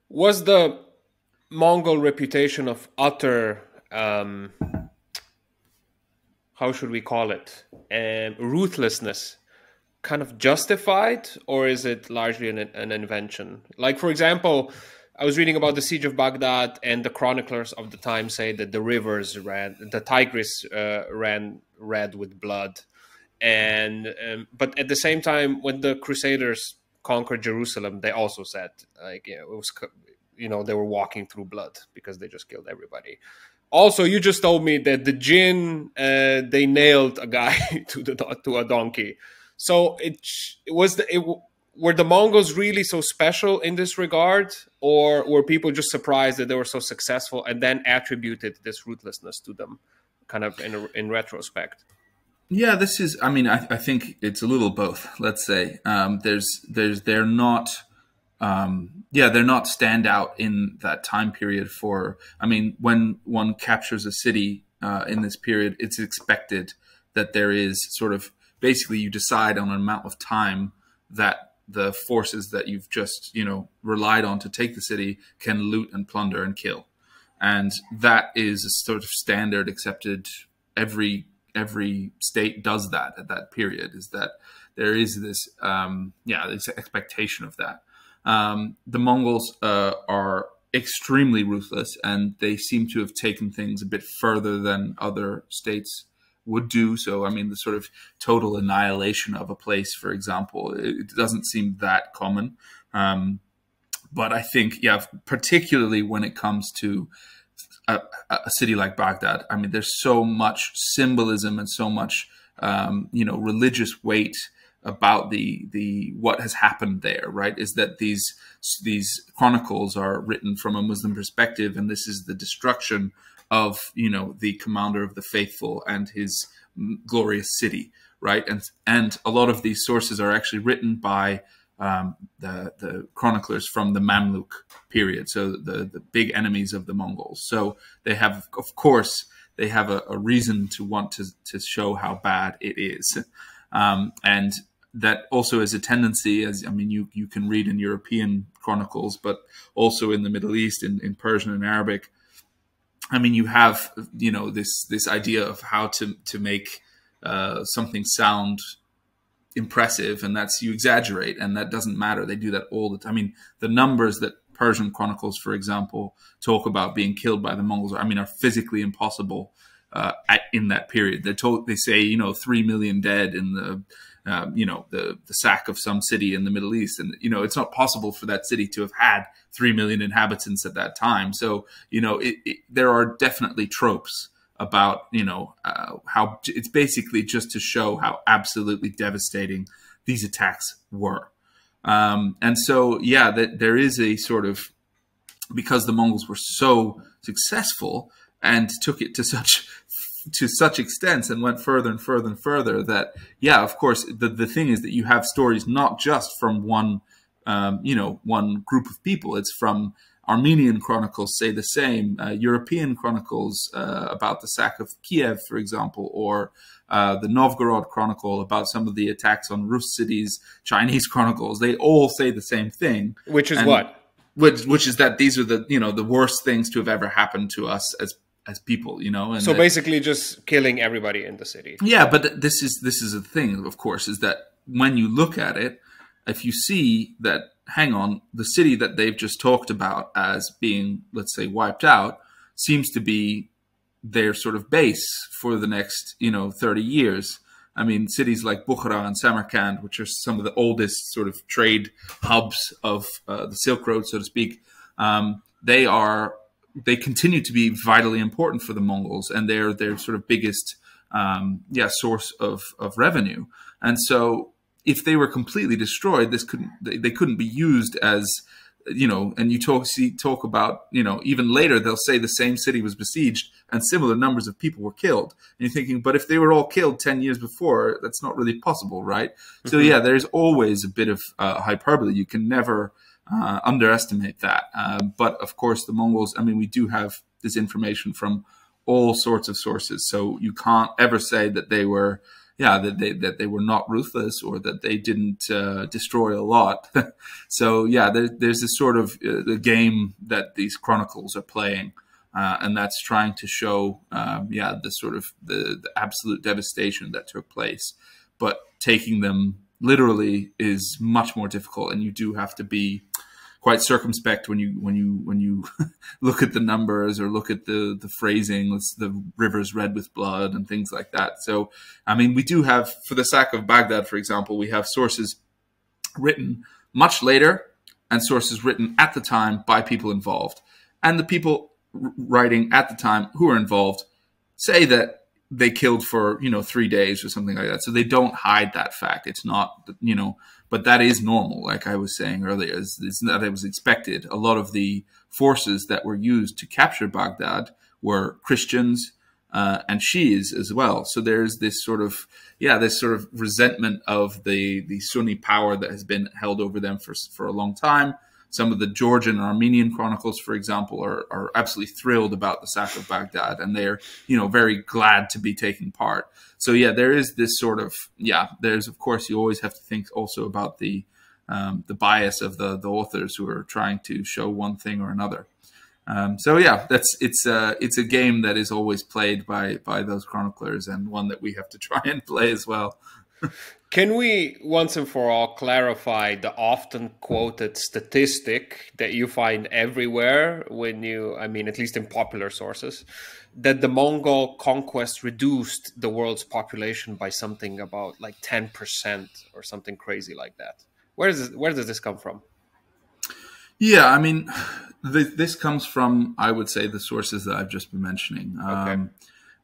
Was the Mongol reputation of utter, how should we call it, ruthlessness kind of justified, or is it largely an invention? Like, for example, I was reading about the siege of Baghdad, and the chroniclers of the time say that the Tigris ran red with blood, and but at the same time, when the Crusaders conquered Jerusalem, they also said like, yeah, it was, they were walking through blood because they just killed everybody. Also, you just told me that the Jin, they nailed a guy to a donkey. So were the Mongols really so special in this regard, or were people just surprised that they were so successful and then attributed this ruthlessness to them, kind of in retrospect? Yeah, this is. I mean, I think it's a little both. Let's say they're not. Yeah, they're not standout in that time period. I mean, when one captures a city in this period, it's expected that there is sort of basically you decide on an amount of time that the forces that you've just relied on to take the city can loot and plunder and kill, and that is a sort of standard accepted. Every state does that at that period. Is that there is this this expectation of that. The Mongols are extremely ruthless, and they seem to have taken things a bit further than other states would do. So, I mean, the sort of total annihilation of a place, for example, it doesn't seem that common. But I think, yeah, particularly when it comes to a city like Baghdad, I mean, there's so much symbolism and so much, religious weight about the what has happened there, right? Is that these chronicles are written from a Muslim perspective, and this is the destruction of the commander of the faithful and his glorious city, right? And a lot of these sources are actually written by the chroniclers from the Mamluk period, so the big enemies of the Mongols. So they have, of course, they have a reason to want to show how bad it is. And that also is a tendency, you can read in European chronicles, but also in the Middle East, in Persian and Arabic. I mean, you have, this idea of how to make something sound impressive, and that's you exaggerate, and that doesn't matter. They do that all the time. I mean, the numbers that Persian chronicles, for example, talk about being killed by the Mongols are physically impossible in that period. They say 3 million dead in the sack of some city in the Middle East, and it's not possible for that city to have had 3 million inhabitants at that time. So there are definitely tropes about how it's basically just to show how absolutely devastating these attacks were. And so, yeah, that there is a sort of, because the Mongols were so successful and took it to such extents and went further and further and further, that, yeah, of course, the thing is that you have stories not just from one group of people. It's from Armenian chronicles say the same, European chronicles about the sack of Kiev, for example, or the Novgorod chronicle about some of the attacks on Rus cities, Chinese chronicles. They all say the same thing. Which is what? Which is that these are the worst things to have ever happened to us as people, And so basically just killing everybody in the city. Yeah, but this is a thing, of course, is that when you look at it, if you see that, hang on, the city that they've just talked about as being, let's say, wiped out, seems to be their sort of base for the next, 30 years. I mean, cities like Bukhara and Samarkand, which are some of the oldest sort of trade hubs of the Silk Road, so to speak, they continue to be vitally important for the Mongols, and they're their sort of biggest, source of revenue. And so, if they were completely destroyed, they couldn't be used as, and you talk about, even later, they'll say the same city was besieged and similar numbers of people were killed. And you're thinking, but if they were all killed 10 years before, that's not really possible, right? Mm-hmm. So yeah, there's always a bit of hyperbole. You can never underestimate that. But of course, the Mongols, we do have this information from all sorts of sources. So you can't ever say that they were, yeah, that they were not ruthless, or that they didn't destroy a lot. So yeah, there's this sort of the game that these chronicles are playing, and that's trying to show, the sort of the absolute devastation that took place. But taking them literally is much more difficult, and you do have to be quite circumspect when you look at the numbers, or look at the phrasing. It's the rivers red with blood and things like that. So, I mean, we do have, for the sack of Baghdad, for example, we have sources written much later and sources written at the time by people involved. And the people writing at the time who are involved say that they killed for 3 days or something like that. So they don't hide that fact. It's not, but that is normal. Like I was saying earlier, it's that it was expected. A lot of the forces that were used to capture Baghdad were Christians and Shias as well. So there's this sort of resentment of the Sunni power that has been held over them for a long time. Some of the Georgian and Armenian chronicles, for example, are absolutely thrilled about the sack of Baghdad, and they're, very glad to be taking part. So yeah, there is this sort of, there's, of course, you always have to think also about the bias of the authors who are trying to show one thing or another. So yeah, it's a game that is always played by those chroniclers, and one that we have to try and play as well. Can we once and for all clarify the often quoted statistic that you find everywhere at least in popular sources, that the Mongol conquest reduced the world's population by something about like 10% or something crazy like that? Where does this come from? Yeah, I mean, this comes from, I would say, the sources that I've just been mentioning. Okay.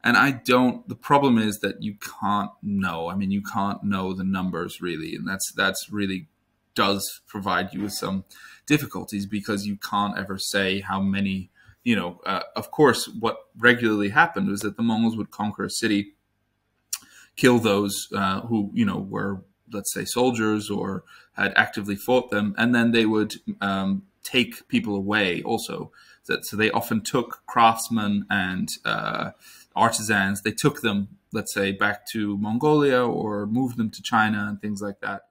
And the problem is that you can't know. I mean, you can't know the numbers really. And that's really does provide you with some difficulties, because you can't ever say how many, of course, what regularly happened was that the Mongols would conquer a city, kill those who, were, let's say, soldiers or had actively fought them. And then they would take people away also. So they often took craftsmen and artisans. They took them, let's say, back to Mongolia, or moved them to China and things like that.